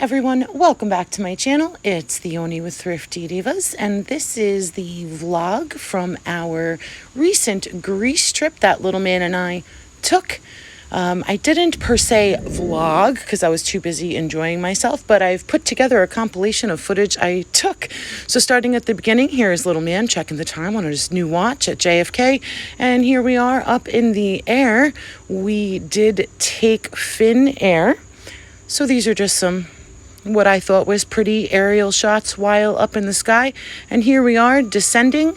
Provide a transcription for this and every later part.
everyone, welcome back to my channel. It's the Oni with Thrifty Divas, and this is the vlog from our recent Greece trip that little man and I took. I didn't per se vlog because I was too busy enjoying myself, but I've put together a compilation of footage I took. So starting at the beginning, here is little man checking the time on his new watch at JFK, and here we are up in the air. We did take Finnair. So these are just some, what I thought was pretty aerial shots while up in the sky. And here we are descending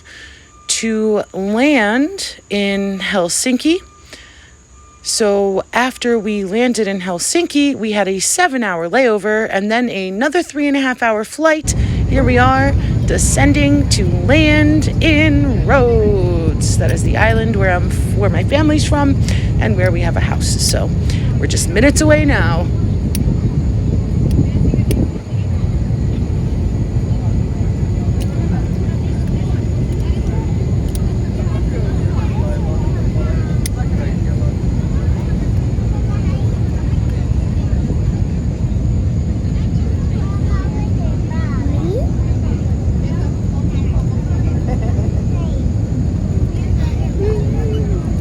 to land in Helsinki. So after we landed in Helsinki, we had a 7-hour layover and then another 3.5-hour flight. Here we are descending to land in Rhodes. That is the island where my family's from and where we have a house. So we're just minutes away now.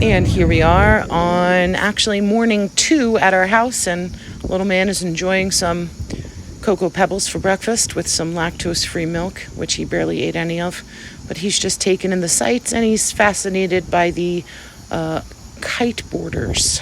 And here we are on actually morning 2 at our house, and little man is enjoying some Cocoa Pebbles for breakfast with some lactose-free milk, which he barely ate any of. But he's just taken in the sights, and he's fascinated by the kite borders.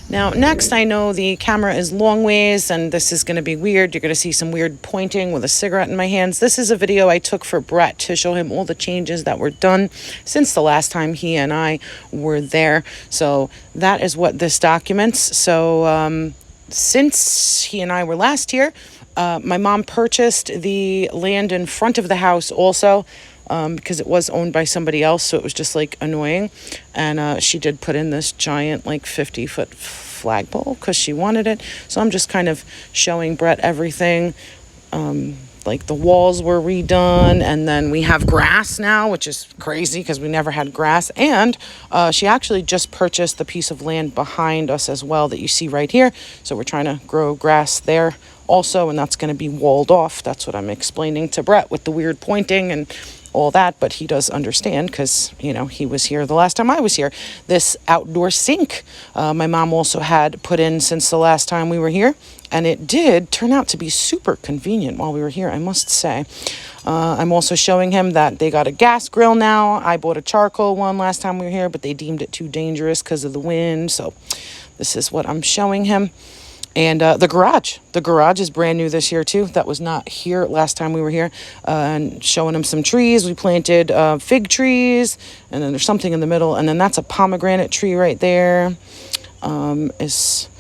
Now, next, I know the camera is long ways, and this is going to be weird. You're going to see some weird pointing with a cigarette in my hands. This is a video I took for Brett to show him all the changes that were done since the last time he and I were there. So that is what this documents. So since he and I were last here, my mom purchased the land in front of the house also. Because it was owned by somebody else, so it was just like annoying. And she did put in this giant like 50-foot flagpole because she wanted it. So I'm just kind of showing Brett everything. Like the walls were redone, and then we have grass now, which is crazy because we never had grass. And she actually just purchased the piece of land behind us as well that you see right here. So we're trying to grow grass there also, and that's going to be walled off. That's what I'm explaining to Brett with the weird pointing and all that, but he does understand because, you know, he was here the last time I was here. This outdoor sink my mom also had put in since the last time we were here, and it did turn out to be super convenient while we were here, I must say. I'm also showing him that they got a gas grill now. I bought a charcoal one last time we were here, but they deemed it too dangerous because of the wind, so this is what I'm showing him. And the garage is brand new this year too. That was not here last time we were here. And showing him some trees. We planted fig trees, and then there's something in the middle, and then that's a pomegranate tree right there. Is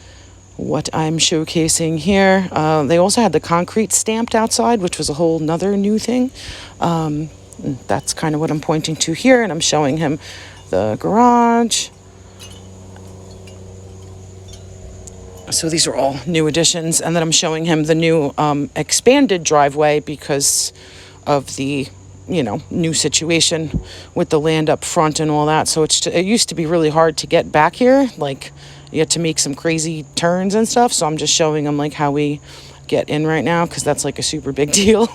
what I'm showcasing here. They also had the concrete stamped outside, which was a whole nother new thing. That's kind of what I'm pointing to here, and I'm showing him the garage. So these are all new additions, and then I'm showing him the new expanded driveway because of the, you know, new situation with the land up front and all that. So it used to be really hard to get back here, like you had to make some crazy turns and stuff. So I'm just showing him like how we get in right now, because that's like a super big deal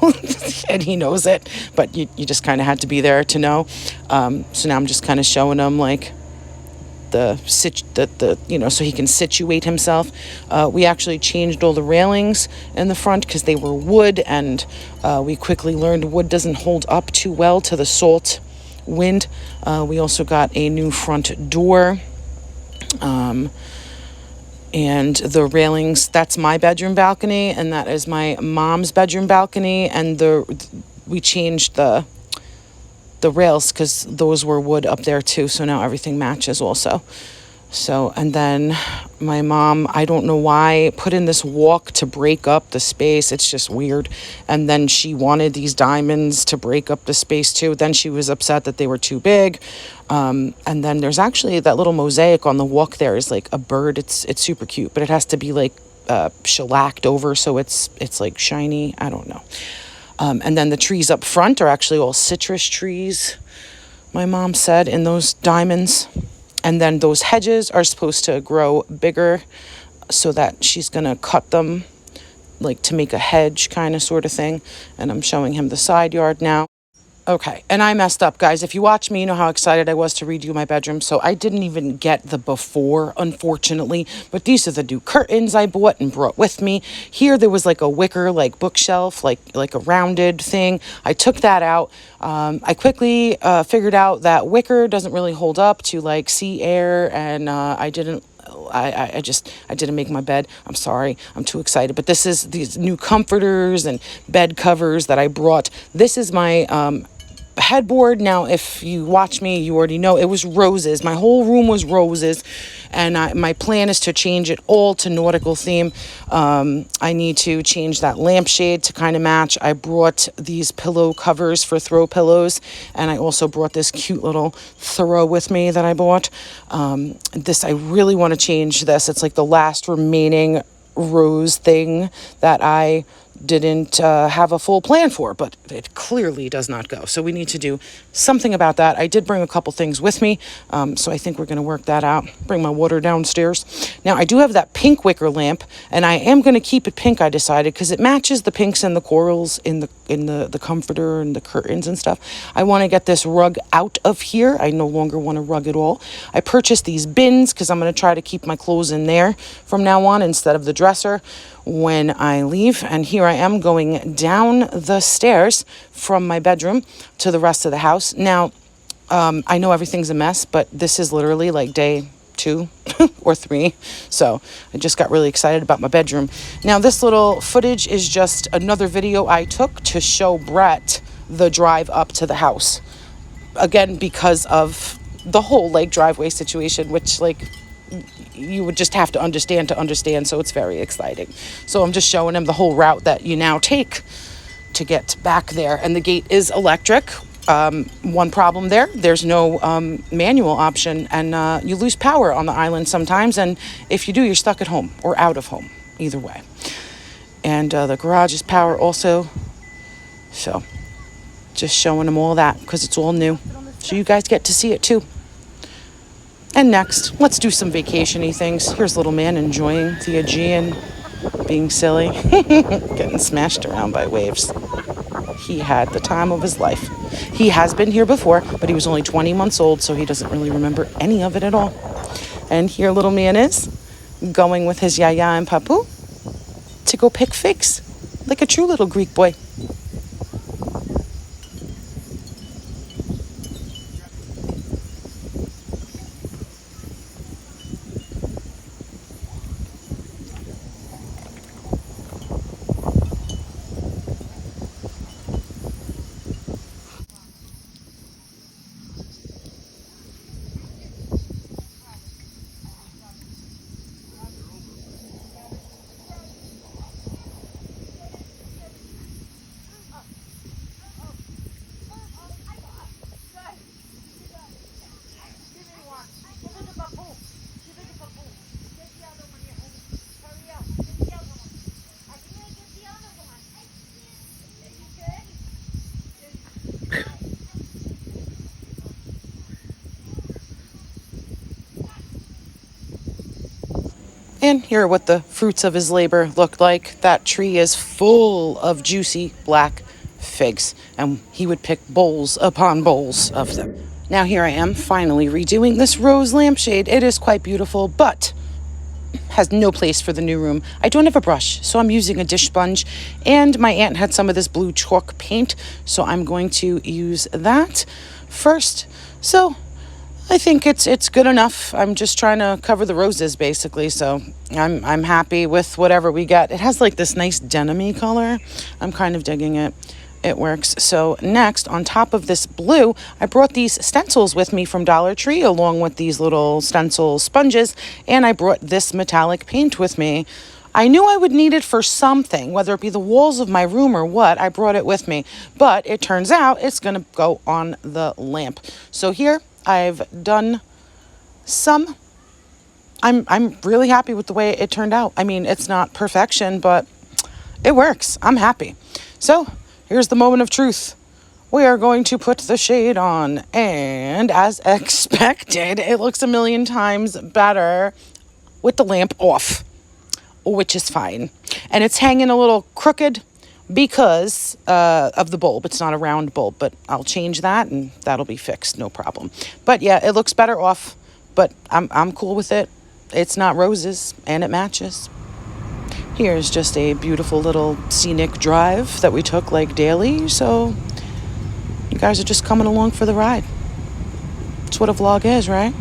and he knows it, but you just kind of had to be there to know. So now I'm just kind of showing him like you know, so he can situate himself. We actually changed all the railings in the front because they were wood, and we quickly learned wood doesn't hold up too well to the salt wind. We also got a new front door, and the railings, that's my bedroom balcony, and that is my mom's bedroom balcony, and we changed the rails because those were wood up there too, so now everything matches also. So, and then my mom, I don't know why, put in this walk to break up the space. It's just weird. And then she wanted these diamonds to break up the space too. Then she was upset that they were too big. And then there's actually that little mosaic on the walk there is like a bird. It's super cute, but it has to be like shellacked over so it's like shiny. I don't know. And then the trees up front are actually all citrus trees, my mom said, in those diamonds. And then those hedges are supposed to grow bigger so that she's going to cut them like to make a hedge kind of sort of thing. And I'm showing him the side yard now. Okay, and I messed up, guys. If you watch me, you know how excited I was to redo my bedroom. So I didn't even get the before, unfortunately. But these are the new curtains I bought and brought with me. Here, there was like a wicker, like bookshelf, like a rounded thing. I took that out. I quickly figured out that wicker doesn't really hold up to like sea air, and I didn't make my bed. I'm sorry. I'm too excited. But this is these new comforters and bed covers that I brought. This is my headboard. Now, if you watch me, you already know it was roses. My whole room was roses, and my plan is to change it all to nautical theme. I need to change that lampshade to kind of match. I brought these pillow covers for throw pillows, and I also brought this cute little throw with me that I bought. This, I really want to change this. It's like the last remaining rose thing that I didn't have a full plan for, but it clearly does not go. So we need to do something about that. I did bring a couple things with me, so I think we're going to work that out. Bring my water downstairs. Now, I do have that pink wicker lamp, and I am going to keep it pink, I decided, because it matches the pinks and the corals in the comforter and the curtains and stuff. I want to get this rug out of here. I no longer want a rug at all. I purchased these bins because I'm going to try to keep my clothes in there from now on instead of the dresser when I leave. And here I am going down the stairs from my bedroom to the rest of the house. Now, I know everything's a mess, but this is literally like day 2 or 3. So I just got really excited about my bedroom. Now, this little footage is just another video I took to show Brett the drive up to the house. Again, because of the whole like driveway situation, which like you would just have to understand, so it's very exciting. So I'm just showing him the whole route that you now take to get back there. And the gate is electric. One problem there's no manual option, and you lose power on the island sometimes, and if you do, you're stuck at home or out of home, either way. And the garage is power also, so just showing him all that because it's all new, so you guys get to see it too. And next, let's do some vacation-y things. Here's little man enjoying the Aegean, being silly, getting smashed around by waves. He had the time of his life. He has been here before, but he was only 20 months old, so he doesn't really remember any of it at all. And here little man is, going with his Yaya and Papu to go pick figs, like a true little Greek boy. And here are what the fruits of his labor look like. That tree is full of juicy black figs, and he would pick bowls upon bowls of them. Now here I am finally redoing this rose lampshade. It is quite beautiful, but has no place for the new room. I don't have a brush, so I'm using a dish sponge, and my aunt had some of this blue chalk paint, so I'm going to use that first. So I think it's good enough. I'm just trying to cover the roses basically, so I'm happy with whatever we get. It has like this nice denim-y color. I'm kind of digging it. It works. So next, on top of this blue, I brought these stencils with me from Dollar Tree along with these little stencil sponges, and I brought this metallic paint with me. I knew I would need it for something, whether it be the walls of my room or what. I brought it with me, but it turns out it's going to go on the lamp. So here I've done some. I'm really happy with the way it turned out. I mean, it's not perfection, but it works. I'm happy. So here's the moment of truth. We are going to put the shade on, and as expected, it looks a million times better with the lamp off. which is fine. And it's hanging a little crooked because of the bulb. It's not a round bulb, but I'll change that and that'll be fixed, no problem. But yeah, it looks better off, but I'm cool with it. It's not roses and it matches. Here's just a beautiful little scenic drive that we took like daily, so you guys are just coming along for the ride. That's what a vlog is, right?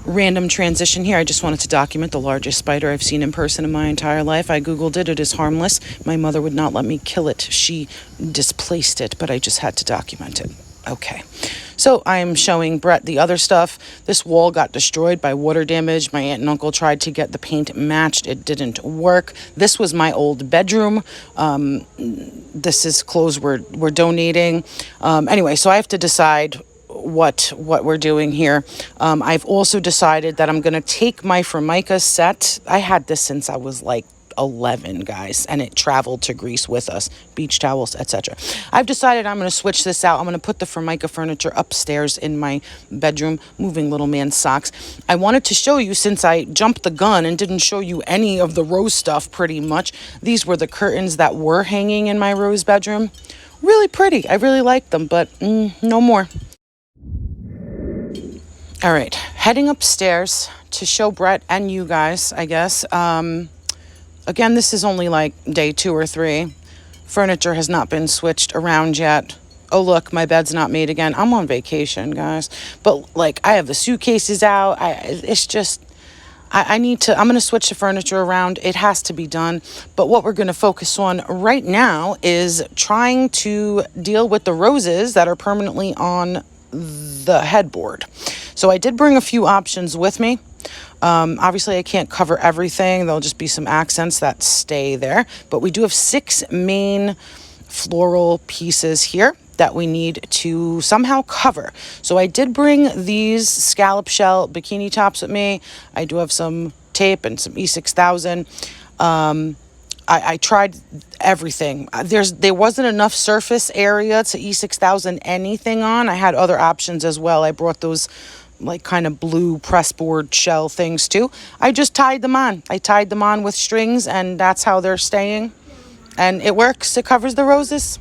Random transition here. I just wanted to document the largest spider I've seen in person in my entire life. I Googled it. It is harmless. My mother would not let me kill it. She displaced it, but I just had to document it. Okay. So I'm showing Brett the other stuff. This wall got destroyed by water damage. My aunt and uncle tried to get the paint matched. It didn't work. This was my old bedroom. This is clothes we're donating. Anyway, so I have to decide what we're doing here. I've also decided that I'm going to take my Formica set. I had this since I was like 11, guys, and it traveled to Greece with us, beach towels, etc. I've decided I'm going to switch this out. I'm going to put the Formica furniture upstairs in my bedroom, moving little man's socks. I wanted to show you, since I jumped the gun and didn't show you any of the rose stuff pretty much, these were the curtains that were hanging in my rose bedroom. Really pretty. I really like them, but no more. All right, heading upstairs to show Brett and you guys, I guess. Again, this is only like day 2 or 3. Furniture has not been switched around yet. Oh, look, my bed's not made again. I'm on vacation, guys. But, like, I have the suitcases out. It's just, I need to, I'm going to switch the furniture around. It has to be done. But what we're going to focus on right now is trying to deal with the roses that are permanently on the headboard. So I did bring a few options with me. Obviously, I can't cover everything. There'll just be some accents that stay there. But we do have 6 main floral pieces here that we need to somehow cover. So I did bring these scallop shell bikini tops with me. I do have some tape and some E6000. I tried everything. There wasn't enough surface area to E6000 anything on. I had other options as well. I brought those like kind of blue pressboard shell things too. I just tied them on. I tied them on with strings, and that's how they're staying. And it works. It covers the roses.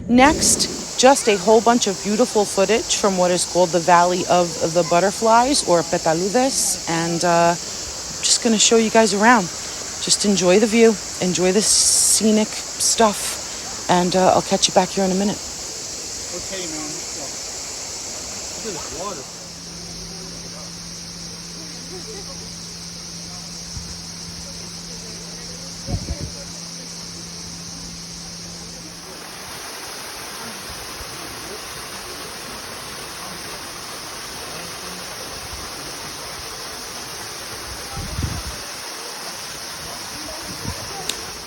Next, just a whole bunch of beautiful footage from what is called the Valley of the Butterflies, or Petaludes. And just going to show you guys around. Just enjoy the view. Enjoy the scenic stuff. And I'll catch you back here in a minute. Okay, man. Look at this water.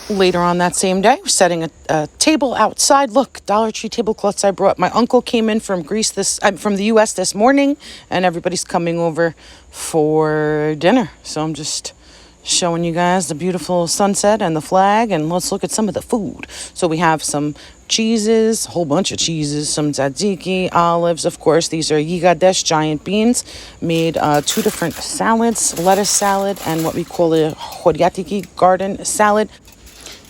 Later on that same day, we're setting a table outside. Look, Dollar Tree tablecloths I brought. My uncle came in from from the U.S. this morning, and everybody's coming over for dinner. So I'm just showing you guys the beautiful sunset and the flag, and let's look at some of the food. So we have some cheeses, a whole bunch of cheeses, some tzatziki, olives, of course. These are yigadesh, giant beans. Made 2 different salads, lettuce salad and what we call a horiatiki garden salad.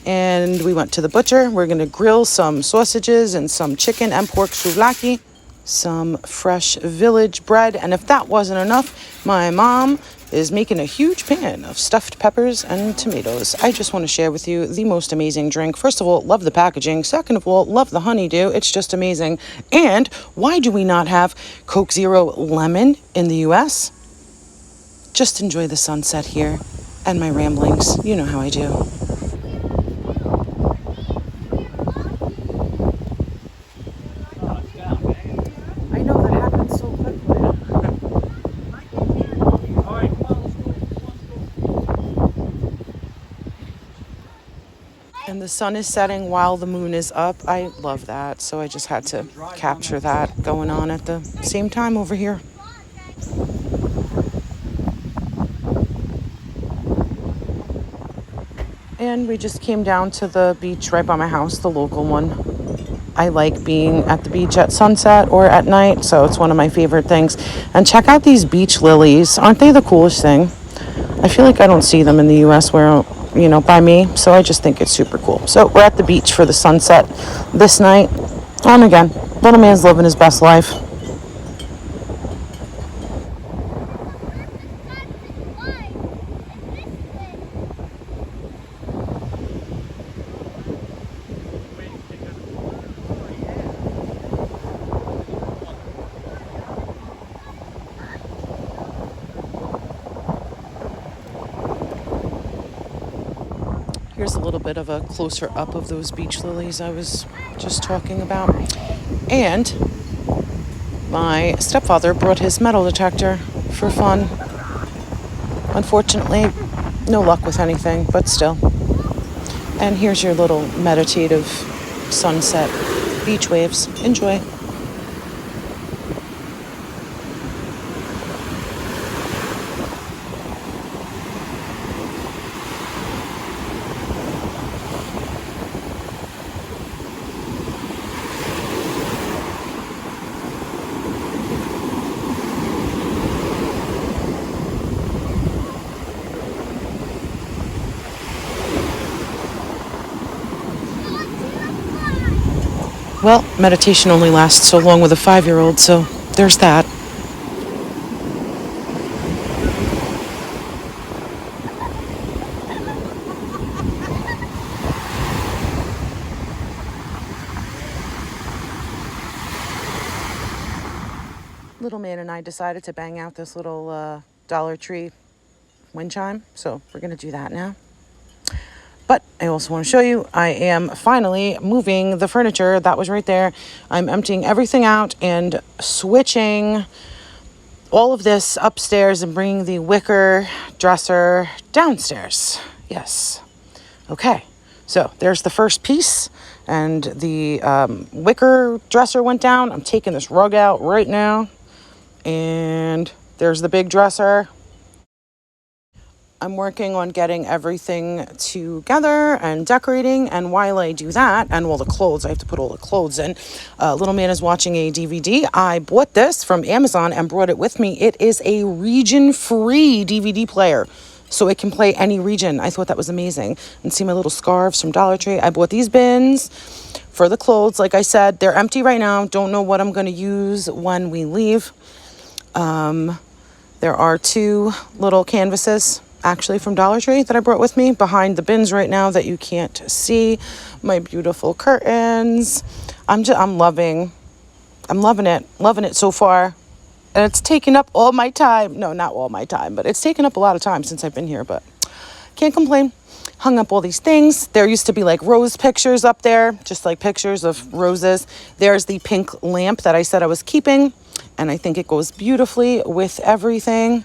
And we went to the butcher. We're going to grill some sausages and some chicken and pork souvlaki, some fresh village bread. And if that wasn't enough, my mom is making a huge pan of stuffed peppers and tomatoes. I just want to share with you the most amazing drink. First of all, love the packaging. Second of all, love the honeydew. It's just amazing. And why do we not have Coke Zero Lemon in the U.S.? Just enjoy the sunset here and my ramblings. You know how I do. And the sun is setting while the moon is up. I love that. So I just had to capture that going on at the same time over here. And we just came down to the beach right by my house, the local one. I like being at the beach at sunset or at night, so it's one of my favorite things. And check out these beach lilies. Aren't they the coolest thing? I feel like I don't see them in the US where, by me, so I just think it's super cool. So we're at the beach for the sunset this night. And again, little man's living his best life. Here's a little bit of a closer up of those beach lilies I was just talking about. And my stepfather brought his metal detector for fun. Unfortunately, no luck with anything, but still. And here's your little meditative sunset beach waves. Enjoy. Well, meditation only lasts so long with a 5-year-old, so there's that. Little man and I decided to bang out this little Dollar Tree wind chime, so we're going to do that now. But I also want to show you, I am finally moving the furniture that was right there. I'm emptying everything out and switching all of this upstairs and bringing the wicker dresser downstairs. Yes. Okay. So there's the first piece, and the wicker dresser went down. I'm taking this rug out right now. And there's the big dresser. I'm working on getting everything together and decorating, and while I do that, and all the clothes, I have to put all the clothes in. Little man is watching a DVD. I bought this from Amazon and brought it with me. It is a region-free DVD player, so it can play any region. I thought that was amazing. And see my little scarves from Dollar Tree. I bought these bins for the clothes. Like I said, they're empty right now. Don't know what I'm going to use when we leave. There are 2 little canvases actually from Dollar Tree that I brought with me behind the bins right now that you can't see. My beautiful curtains. I'm loving it so far. And it's taken up all my time. No, not all my time, but it's taken up a lot of time since I've been here, but can't complain. Hung up all these things. There used to be like rose pictures up there, just like pictures of roses. There's the pink lamp that I said I was keeping, and I think it goes beautifully with everything.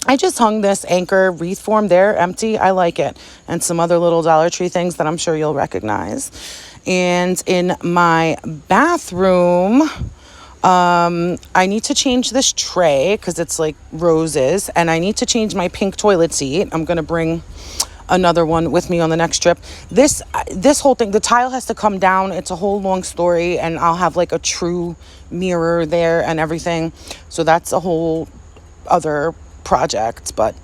I just hung this anchor wreath form there, empty. I like it. And some other little Dollar Tree things that I'm sure you'll recognize. And in my bathroom, I need to change this tray because it's like roses, and I need to change my pink toilet seat. I'm going to bring another one with me on the next trip. This whole thing, the tile has to come down. It's a whole long story, and I'll have like a true mirror there and everything. So that's a whole other project, but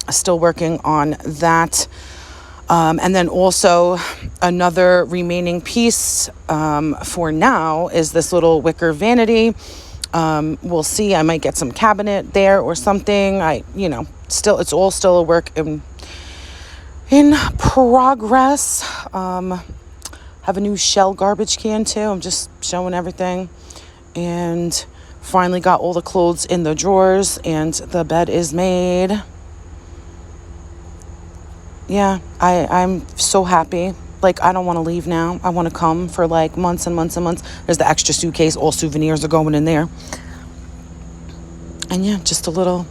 still working on that. And then also another remaining piece for now is this little wicker vanity. We'll see. I might get some cabinet there or something. It's all still a work in progress. Have a new shell garbage can too. I'm just showing everything. And finally got all the clothes in the drawers, and the bed is made. Yeah, I'm so happy. Like, I don't want to leave now. I want to come for like months and months and months. There's the extra suitcase. All souvenirs are going in there. And yeah, just a little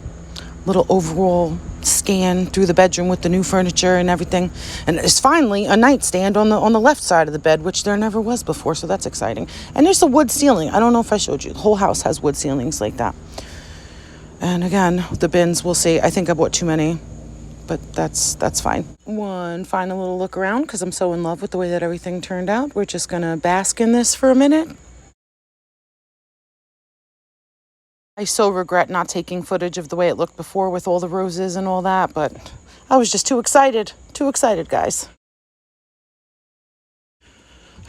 overall scan through the bedroom with the new furniture and everything. And there's finally a nightstand on the left side of the bed, which there never was before, so that's exciting. And there's a wood ceiling. I don't know if I showed you. The whole house has wood ceilings like that. And again, the bins, we'll see. I think I bought too many. but that's fine. One final little look around because I'm so in love with the way that everything turned out. We're just gonna bask in this for a minute. I so regret not taking footage of the way it looked before with all the roses and all that, but I was just too excited. Too excited, guys.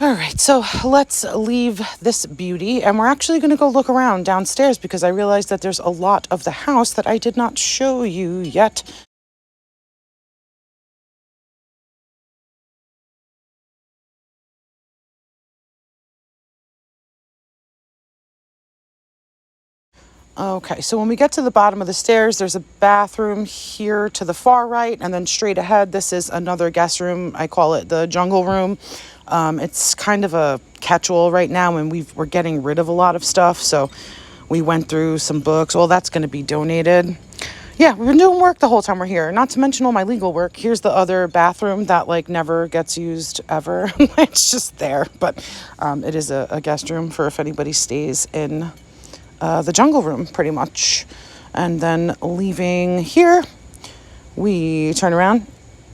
All right, so let's leave this beauty, and we're actually going to go look around downstairs because I realized that there's a lot of the house that I did not show you yet. Okay, so when we get to the bottom of the stairs, there's a bathroom here to the far right, and then straight ahead, this is another guest room. I call it the jungle room. It's kind of a catch-all right now, and we're getting rid of a lot of stuff, so we went through some books. Well, that's going to be donated. Yeah, we've been doing work the whole time we're here, not to mention all my legal work. Here's the other bathroom that, like, never gets used ever. It's just there, but it is a guest room for if anybody stays in the jungle room, pretty much. And then leaving here, we turn around,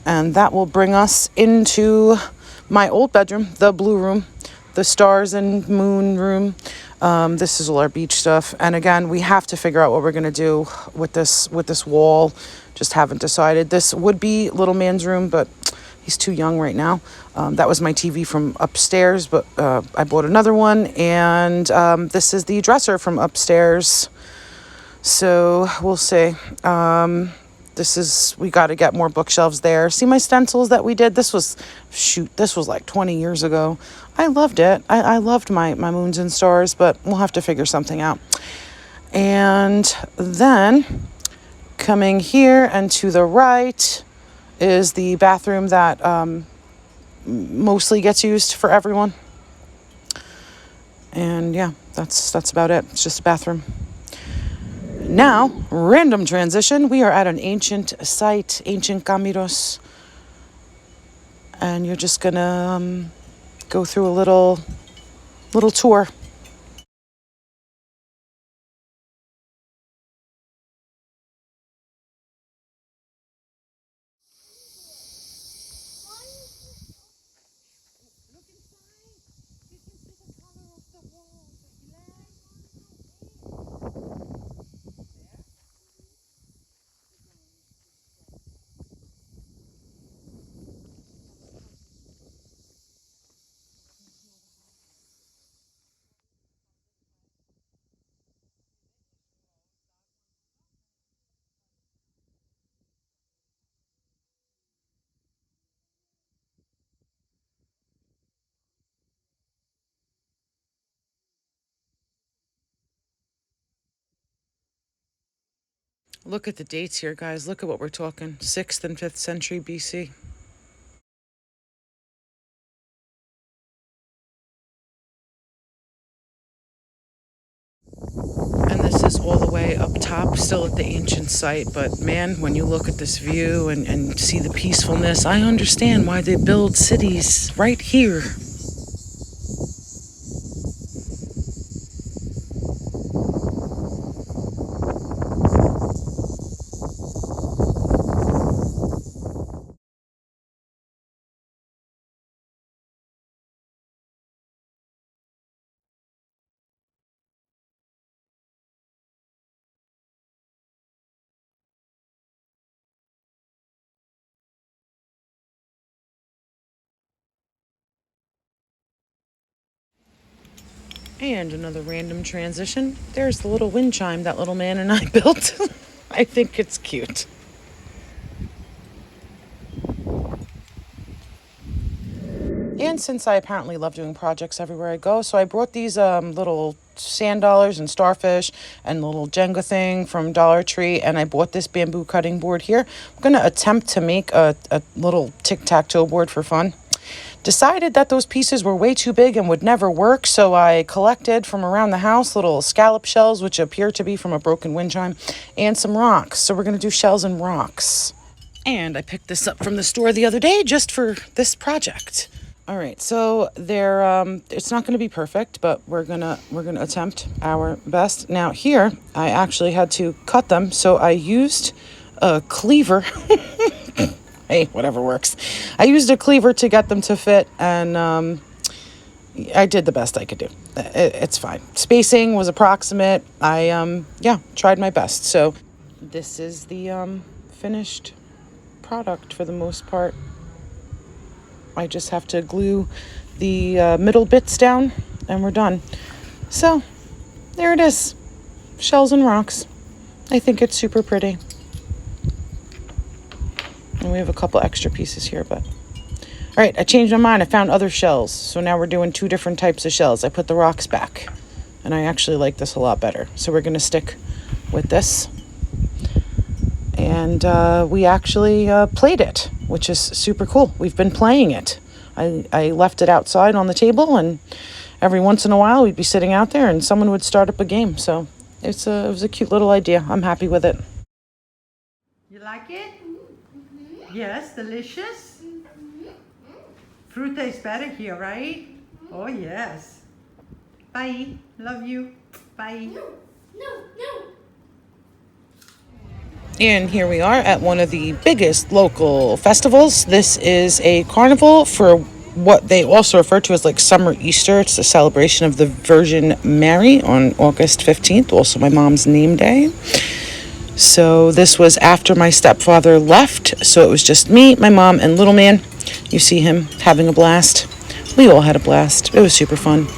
and that will bring us into my old bedroom, the blue room, the stars and moon room. This is all our beach stuff. And again, we have to figure out what we're going to do with this wall. Just haven't decided. This would be little man's room, but he's too young right now. That was my TV from upstairs, but I bought another one. And this is the dresser from upstairs. So we'll see. We got to get more bookshelves there. See my stencils that we did? This was like 20 years ago. I loved it. I loved my moons and stars, but we'll have to figure something out. And then coming here and to the right is the bathroom that mostly gets used for everyone. And yeah, that's about it. It's just a bathroom. Now, random transition. We are at an ancient site, ancient Camiros. And you're just gonna go through a little tour. Look at the dates here, guys. Look at what we're talking. 6th and 5th century BC. And this is all the way up top, still at the ancient site. But man, when you look at this view and see the peacefulness, I understand why they build cities right here. And another random transition. There's the little wind chime that little man and I built. I think it's cute. And since I apparently love doing projects everywhere I go, so I brought these little sand dollars and starfish and little Jenga thing from Dollar Tree, and I bought this bamboo cutting board here. I'm going to attempt to make a little tic-tac-toe board for fun. Decided that those pieces were way too big and would never work, so I collected from around the house little scallop shells, which appear to be from a broken wind chime, and some rocks. So we're going to do shells and rocks. And I picked this up from the store the other day just for this project. All right, so it's not going to be perfect, but we're gonna attempt our best. Now here, I actually had to cut them, so I used a cleaver. Hey, whatever works. I used a cleaver to get them to fit, and I did the best I could do. It's fine. Spacing was approximate. I tried my best. So this is the finished product for the most part. I just have to glue the middle bits down and we're done. So there it is. Shells and rocks. I think it's super pretty. And we have a couple extra pieces here, but all right, I changed my mind. I found other shells. So now we're doing 2 different types of shells. I put the rocks back and I actually like this a lot better. So we're going to stick with this. And we actually played it, which is super cool. We've been playing it. I left it outside on the table, and every once in a while we'd be sitting out there and someone would start up a game. So it was a cute little idea. I'm happy with it. You like it? Yes, delicious? Fruit tastes better here, right? Oh, yes. Bye. Love you. Bye. No. And here we are at one of the biggest local festivals. This is a carnival for what they also refer to as like summer Easter. It's a celebration of the Virgin Mary on August 15th, also my mom's name day. So this was after my stepfather left. So it was just me, my mom, and little man. You see him having a blast. We all had a blast. It was super fun.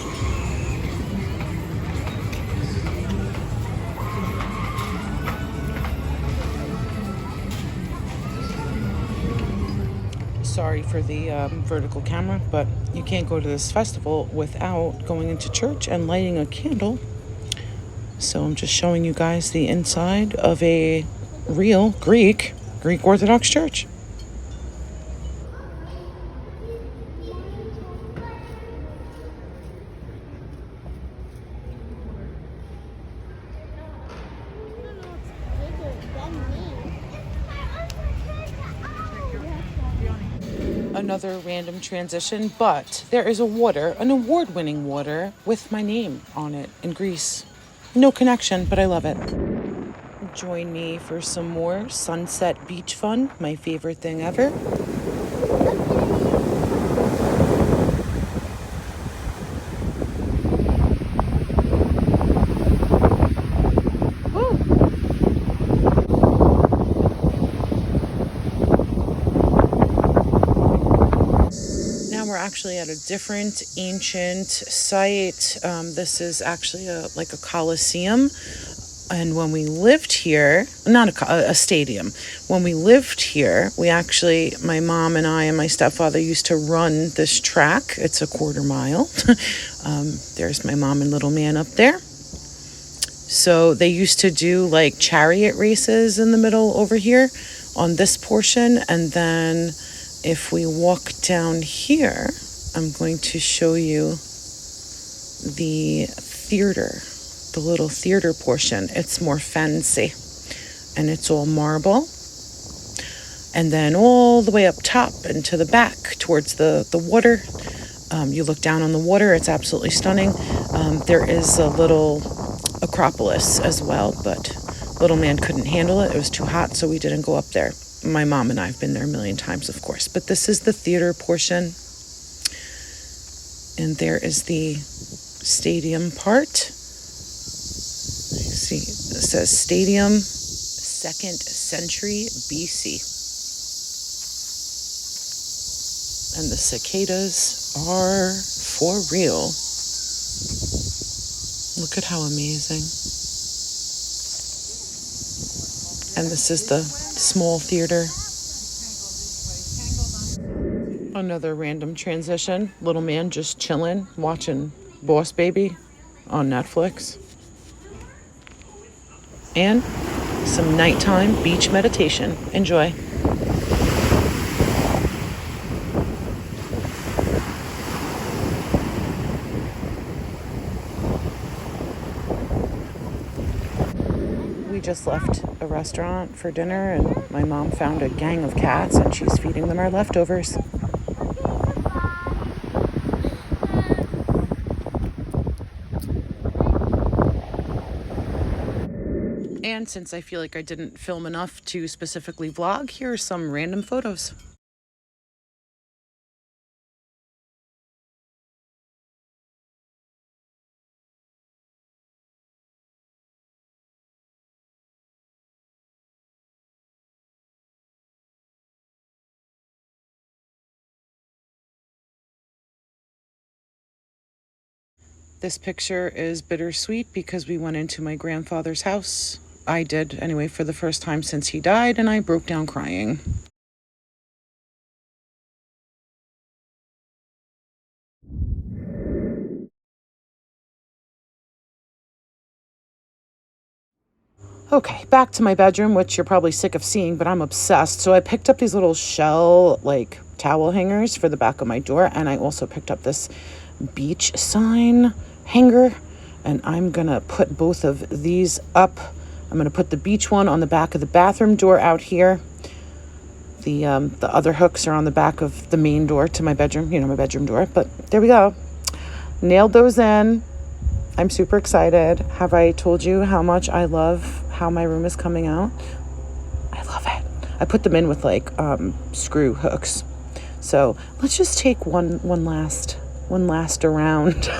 Sorry for the vertical camera, but you can't go to this festival without going into church and lighting a candle. So I'm just showing you guys the inside of a real Greek Orthodox church. Another random transition, but there is an award-winning water with my name on it in Greece. No connection, but I love it. Join me for some more sunset beach fun, my favorite thing ever. We're actually at a different ancient site. This is actually like a coliseum. And when we lived here, not a stadium, when we lived here, my mom and I and my stepfather used to run this track. It's a 1/4 mile. There's my mom and little man up there. So they used to do like chariot races in the middle over here on this portion. And then if we walk down here, I'm going to show you the theater, the little theater portion. It's more fancy and it's all marble. And then all the way up top and to the back towards the water, you look down on the water. It's absolutely stunning. There is a little Acropolis as well, but little man couldn't handle it. It was too hot, so we didn't go up there. My mom and I have been there a million times, of course. But this is the theater portion. And there is the stadium part. See, it says stadium, 2nd century BC. And the cicadas are for real. Look at how amazing. And this is the small theater. Another random transition. Little man just chilling, watching Boss Baby on Netflix. And some nighttime beach meditation. Enjoy. We just left a restaurant for dinner and my mom found a gang of cats and she's feeding them our leftovers. And since I feel like I didn't film enough to specifically vlog, here are some random photos. This picture is bittersweet because we went into my grandfather's house. I did, anyway, for the first time since he died, and I broke down crying. Okay, back to my bedroom, which you're probably sick of seeing, but I'm obsessed. So I picked up these little shell, like, towel hangers for the back of my door, and I also picked up this beach sign hanger, and I'm gonna put both of these up. I'm gonna put the beach one on the back of the bathroom door out here. The other hooks are on the back of the main door to my bedroom, my bedroom door. But there we go. Nailed those in. I'm super excited. Have I told you how much I love how my room is coming out? I love it. I put them in with like screw hooks. So let's just take one last around.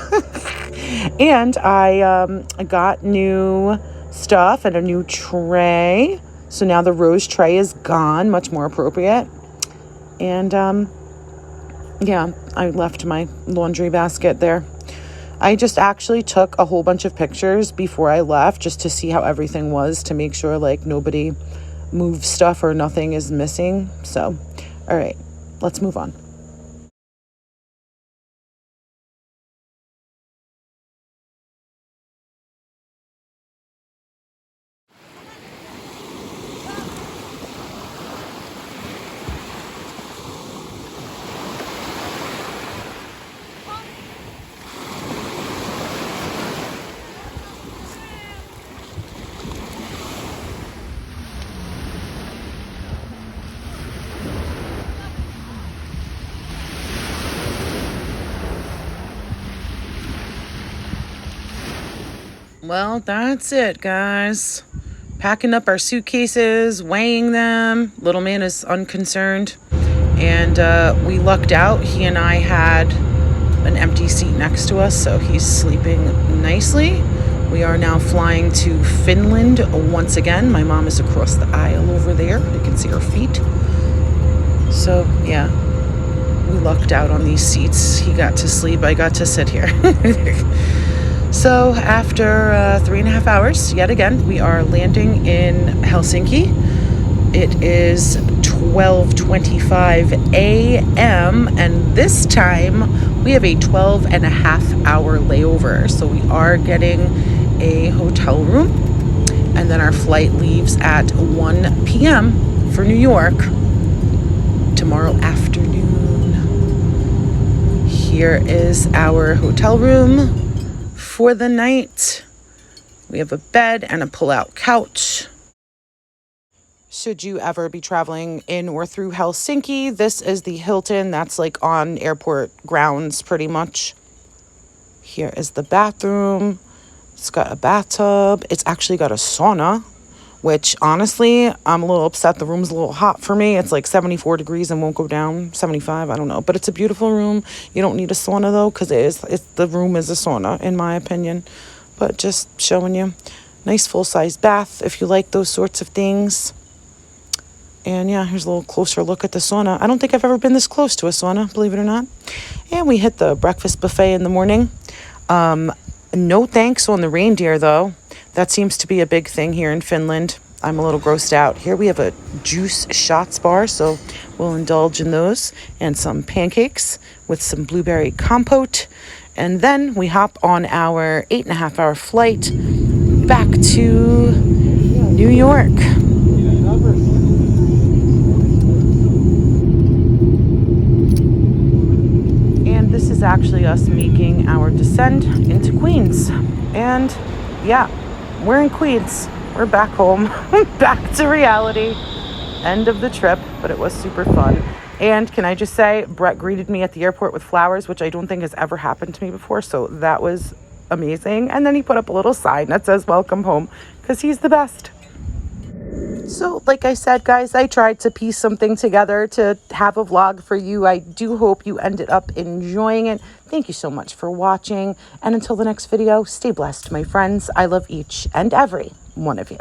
And I got new stuff and a new tray. So now the rose tray is gone, much more appropriate. And yeah, I left my laundry basket there. I just actually took a whole bunch of pictures before I left just to see how everything was, to make sure like nobody moved stuff or nothing is missing. So, all right, let's move on. Well, that's it, guys. Packing up our suitcases, weighing them. Little man is unconcerned. And we lucked out. He and I had an empty seat next to us, so he's sleeping nicely. We are now flying to Finland once again. My mom is across the aisle over there. You can see her feet. So, yeah, we lucked out on these seats. He got to sleep. I got to sit here. So after 3.5 hours, yet again, we are landing in Helsinki. It is 12:25 a.m. and this time we have a 12.5-hour layover. So we are getting a hotel room, and then our flight leaves at 1 p.m. for New York tomorrow afternoon. Here is our hotel room for the night. We have a bed and a pull-out couch. Should you ever be traveling in or through Helsinki, this is the Hilton that's like on airport grounds pretty much. Here is the bathroom. It's got a bathtub. It's actually got a sauna, which honestly, I'm a little upset. The room's a little hot for me. It's like 74 degrees and won't go down. 75, I don't know. But it's a beautiful room. You don't need a sauna though, because the room is a sauna, in my opinion. But just showing you. Nice full-size bath if you like those sorts of things. And yeah, here's a little closer look at the sauna. I don't think I've ever been this close to a sauna, believe it or not. And we hit the breakfast buffet in the morning. No thanks on the reindeer, though. That seems to be a big thing here in Finland. I'm a little grossed out. Here we have a juice shots bar, so we'll indulge in those. And some pancakes with some blueberry compote. And then we hop on our 8.5-hour flight back to New York. And this is actually us making our descent into Queens. And yeah, we're in Queens. We're back home, back to reality. End of the trip, but it was super fun. And can I just say, Brett greeted me at the airport with flowers, which I don't think has ever happened to me before. So that was amazing. And then he put up a little sign that says, "Welcome home," because he's the best. So, like I said, guys, I tried to piece something together to have a vlog for you. I do hope you ended up enjoying it. Thank you so much for watching. And until the next video, stay blessed, my friends. I love each and every one of you.